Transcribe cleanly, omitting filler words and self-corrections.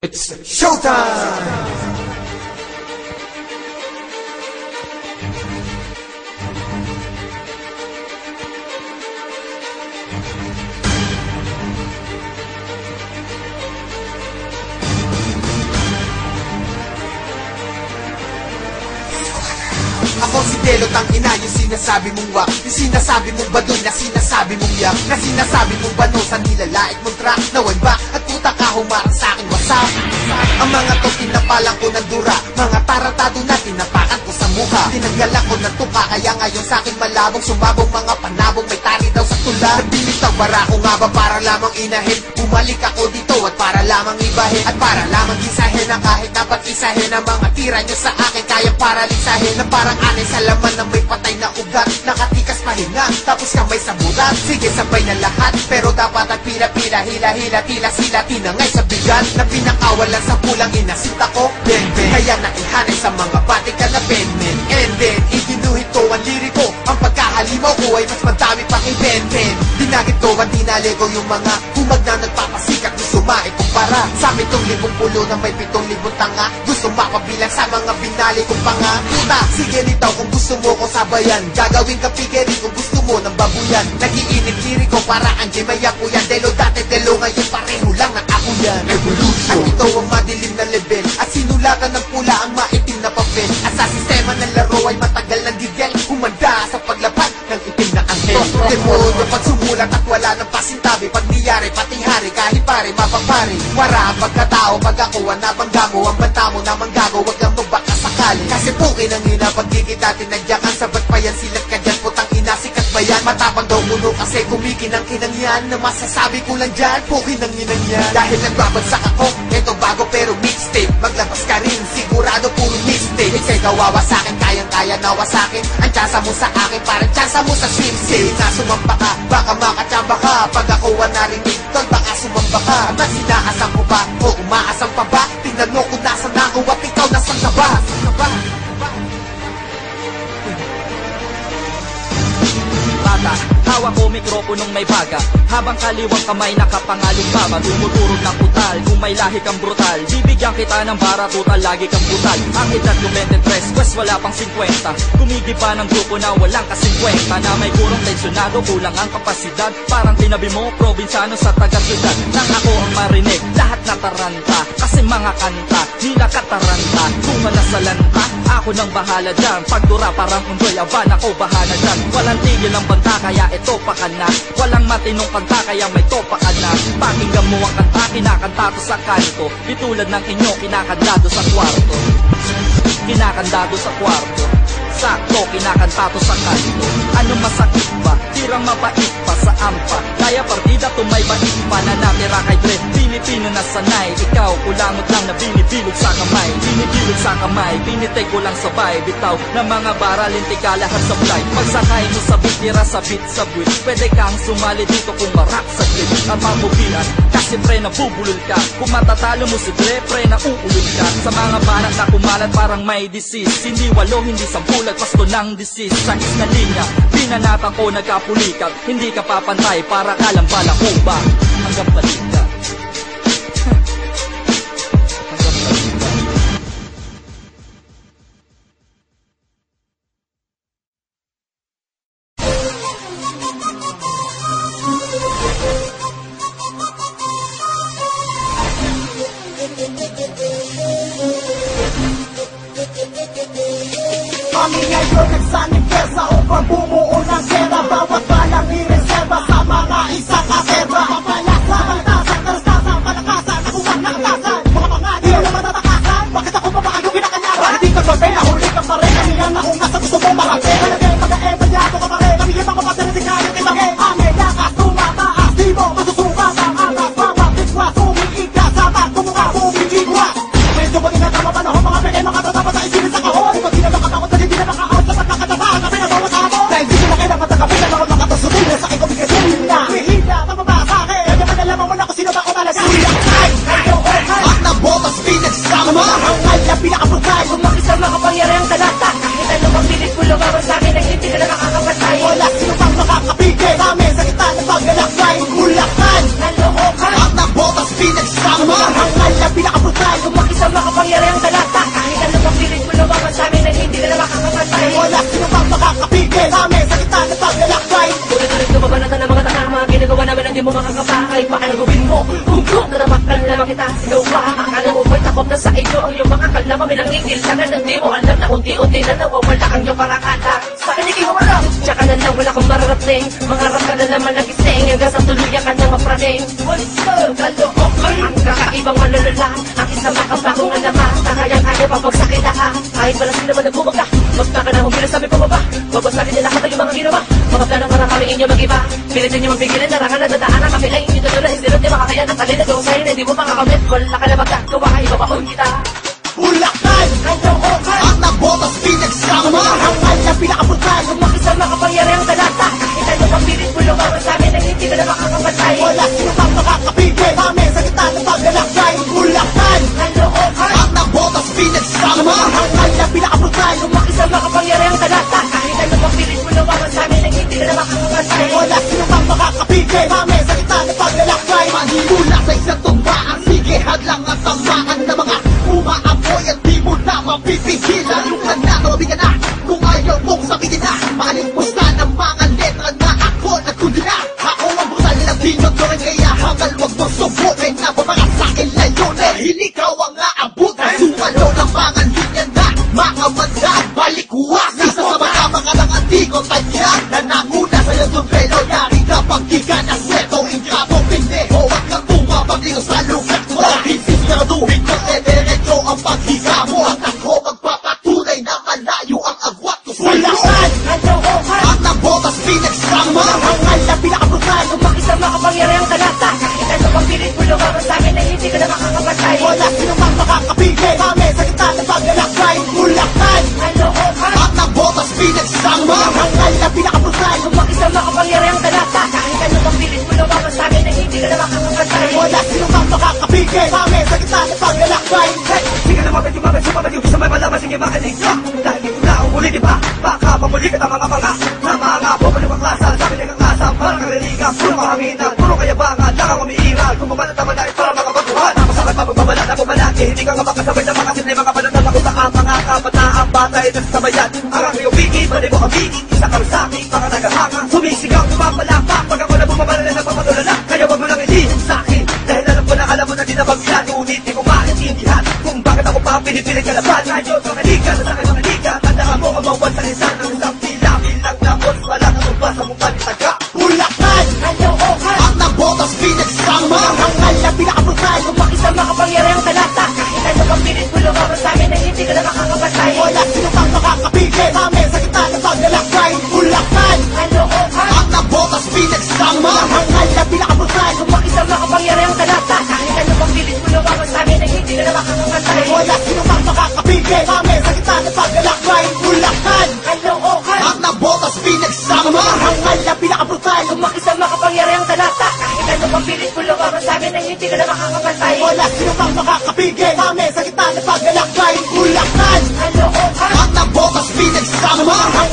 It's showtime! Ako si Delo, tangina, yung sinasabi mong wak, yung sinasabi mong baduy, na sinasabi mong yak, na sinasabi mong bano, sa nilalait mong track na wag at puta ka humarang sa'kin wasap. Ang mga to pinapalang ko ng dura, mga taratado na tinapakan ko sa mukha, tinanggal ako ng tuka, kaya ngayon sa'kin malabong sumabong mga panabong may tari daw sa tula. Nagbilitaw bara ko nga ba para lamang inahin, bumalik ako dito at para lamang ibahin, at para lamang isahin na kahit dapat isahin ang mga tira nyo sa akin, kaya paralisahin na parang anay sa laman na may patay na ugat, nakatikas pahinga, tapos kamay sa burat. Sige sabay na lahat, pero dapat ang pila-pila, hila-hila, tila-sila, tinangay sa bigan, na pinakawalan sa pulang inasita ko, ben-ben, kaya naihanay sa mga batik ka na ben-men. And then, iginuhit ko ang liriko, ang pagkahalimaw ko ay mas madami pang i-ben-ben. Dinagit ko ang dinalego yung mga humag na nagpapasikat, gusto maikumpara sa amin tong 10,000 na may 7,000 tanga, gusto mapabilang sa mga binali kong panga. Puta, sige nitaw kung gusto mo ko sabayan, gagawin ka pigeri kung gusto mo ng babuyan. Nagiinit kiri ko para ang maya po yan, Delo dati, Delo ngayon, pareho lang na ako yan. Evolution. At ito ang madilim na level, at sinulatan ng pula ang maitim na papel, at sa sistema ng laro ay matagal ng gigel, humanda sa paglapag ng itim na anghel. Demonyo pag sumulat at wala ng pasintabi, pag niyari pati hari kahit pare mapapari. Wara ang pagkatao pag ako ang nabangga mo, ang banta mo na manggago, wag kang magbaka sakali. Kasi pukin ang ina pag gigit natin nandiyakan, sabat pa yan silat ka dyan, putang ina sikat ba yan? Matapang daw muno kasi kumikinang-kinang yan, na masasabi ko lang dyan, pukin ang inang yan. Dahil nagbabagsak ako, eto bago pero mixtape, maglabas ka rin, sigurado puro mistake. Ika'y kawawa sa'kin, kayang-kaya nawa sa'kin, ang tsansa mo sa akin, parang tsansa mo sa swimsuit. Na sumamba ka, baka makatsamba ka, pag ako ang narinig, tol baka sumamba ka. At sinaasam ko ba, o umaasam pa ba? Tingnan mo kung nasan ako at ikaw nasan ka ba? Hawak ko mikroponong may baga, habang kaliwang kamay nakapangaling baba, tumuturog ng kutal, kung may lahi kang brutal, bibigyan kita ng bara tutal, lagi kang brutal. Ang edad ko 23, pues wala pang 50, kumigiba ng grupo na walang ka-50, na may kurong tensyonado, kulang ang kapasidad, parang tinabi mo, probinsyano sa taga-syudad. Nang ako ang marinig, lahat nataranta, kasi mga kanta, nila kataranta, bunga na sa lanta, ako nang bahala dyan, pagdura parang undoy, aban ako bahala dyan, walang tigil ang banta, kaya ito pa ka na, walang matinong kanta, kaya may topa ka na. Pakinggan mo ang kanta, kinakanta to sa kanto, bitulad ng inyo, kinakandado sa kwarto. Kinakandado sa kwarto, sakto, kinakanta to sa kanto. Ano masakit ba? Tirang mabait pa sa ampa, kaya partida tumay bait pa na natira kay Dre. Pilipino na sanay, ikaw kulangot lang na binibilog sa kamay. Binibilog sa kamay, binitay ko lang sabay, bitaw na mga baralinti ka lahat sa flight. Pagsakay mo sa beat, tira sa beat sa buwit, pwede kang sumali dito kung marak sa clip at mamubilan, kasi pre nabubulol ka. Kung matatalo mo si Dre, pre na uulol ka. Sa mga banat na kumalat parang may disease, hindi 8, hindi 10, pasto ng disease. Sa isna linya, pinanatan ko nagkapulikat, hindi ka papantay para kalang bala ko ba hanggang balikat. Kami ngayon nagsanipesa upang bumuo ng pera, bawat balang ireserba sa mga isang kaserba. Papalasa, malatasan, karastasan, palakasan, nakuha ng atasan, mga pangalan na matatakasan. Bakit ako pa ba kayo kinakalaban? Hindi ka sabi, nahuli ka pa rin, kaniyan na kung nasa gusto mo makapin. Talagay, mag-aebayato ka pa rin, kami yung mga patiritigalit itagay. Aming lakas, tumataas, di mo masusukat ang angas, bawat bitwa, sumiiga, sabat, kumuha, bumigigwa. Medyo ba tinatama panahon, mga peke, makatatapat sa isilid sa kahon. Pag di na nakatawad, hindi na naka-out, dapat nakatataan, kami na bawat amo. Dahil di sila kailangan sa kapit, mga ginagawa namin ang di mo makakapa. Kahit paano gawin mo, kung naramakal naman kita, sigaw ka. Akala mo ba'y takot na sa iyo ang iyong mga kalama. Minangigil ka na nang di mo alam na unti-unti na nawawala ang iyong parakata. Sa akin ikaw alam, tsaka na lang wala kang mararating. Mangarap ka na naman nagising hanggang sa tuluyan ka na mapraning. Kalookan, ang kakaibang malulula. Ang isang makabagong alamat na kayang-kaya papagsakit ha. Kahit wala sila man nagbumaga, magpaka na humilas sa aming pababa. Babasakin nila lahat ang iyong mga ginawa. Mga plano para kami inyo mag-iba. Pilitin niyo magpigilan, narangan na dadaanan kami ay inyo tuloy. Istirot niyo makakaya ng talina kung sa'yo na hindi mo makakamit. Wala ka na magkagawa, ibabaon kita. Bulacan, Caloocan, Ang nabotas pinagsama mga hangal na pinakabutay. Lumaki sa makapangyarihang talata. Kita niyo pang pilit mo lumaban sa amin ay hindi ka na makakapatay. Wala sino pang makakapigil namin sa gitna ng paglalakbay. Bulacan, Caloocan, Ang nabotas pinagsama mga hangal na pinakabutay. lumaki sa makapangyarihang talata. Kahit ano pang pilit mo lumaban sa amin ay hindi ka na makakapatay. Wala sino pang makakapigil namin sa gitna ng paglalakbay. Manimula sa isang tumbaan. Sige, hadlang at tamaan na mga umaapoy at di mo na mapipigilan. Yung nananawabi ka na kung ayaw mong sabihin na. Makalimpusan ang mga letra na ako nagkundi na. Ako ang brutal nilang tinodore, kaya hangal wag mo subukin na mga sa akin layunin. Ikaw ang aabutan. Sumalo ng mga linya na mga manda. Balikuwas isa sa mga ng antigo tanyag na nanguna sa iyong sombrero. Yari kapag di ka na seto, ingrato, pindeho at kang tumapaglingo sa lukat mo. Dahil siguraduhin ko diretso ang paghiga mo. At ako magpapatunay na malayo ang agwat ko sa iyo. Bulacan, Caloocan, Ang nabotas pinagsama mga hangal na pinakabutay. Lumaki sa makapangyarihang talata. Kahit ano pang pilit mo lumaban sa amin ay hindi ka na makakapatay. Wala sino pang makakapigil namin sa gitna ng paglalakbay. Bulacan, Caloocan, Ang nabotas pinagsama mga hangal na pinakabutay. lumaki sa makapangyarihang talata. Kahit ano pang pilit mo lumaban sa amin ay hindi ka na makakapatay. Wala sino pang makakapigil namin sa gitna ng paglalakbay. Sige na mabit, sumabit yung gusto may malaman, sige makinig ka. Dahil di ko na ang huli, di ba? Baka pamulikat ang mga na mga pumalik ang klasa. Sabi niya kang klasa, parang kariligan. Puro mahanginan, puro kayabangan, lang ang umiiral. Kung mabalat naman dahil para mga baguhan. Tapos sakit pa magbabala na pumalaki. Hindi ka nga makasabay ng mga simple mga panatang ako sa ang mga kabataan. Batay na sa sabayan. Ang aking ubigin, pwede mo amigin. Isa kang sa aking mga nagahanga. Sumisigaw, pumapalapak. Pag ako na bumabala na nagpapatulala. Kaya wag mo lang ilihim sa akin. Dahil alam mo na di na bagyan. Ngunit di ko maintindihan kung bakit ako pa pinipilit ka laban. Ngayon, mga liga, sa akin mga liga. Tandaan mo ang bawat salita ng isang bilang na boss. Wala ka ba sa mukha ni taga? Bulacan, Caloocan, Ang nabotas pinagsama mga hangal na pinakabutay. lumaki sa makapangyarihang talata. Kahit ano pang pilit mo lumaban sa amin ay hindi ka na makakapatay. Wala sino pang makakapigil namin sa gitna ng paglalakbay. Bulacan, Caloocan, Ang nabotas pinagsama mga hangal na pinakabutay. lumaki sa makapangyarihang talata. Kahit ano pang pilit mo lumaban sa amin ay hindi ka na makakapatay. Wala sino pang makakapigil namin sa gitna ng paglalakbay. Bulacan, Caloocan, Ang nabotas pinagsama mga hangal na pinakabutay. lumaki sa makapangyarihang talata. Kahit ano pang pilit mo lumaban sa amin ay hindi ka na makakapatay. Wala sino pang makakapigil namin sa gitna ng paglalakbay. Bulacan, Caloocan, Ang nabotas pinagsama mga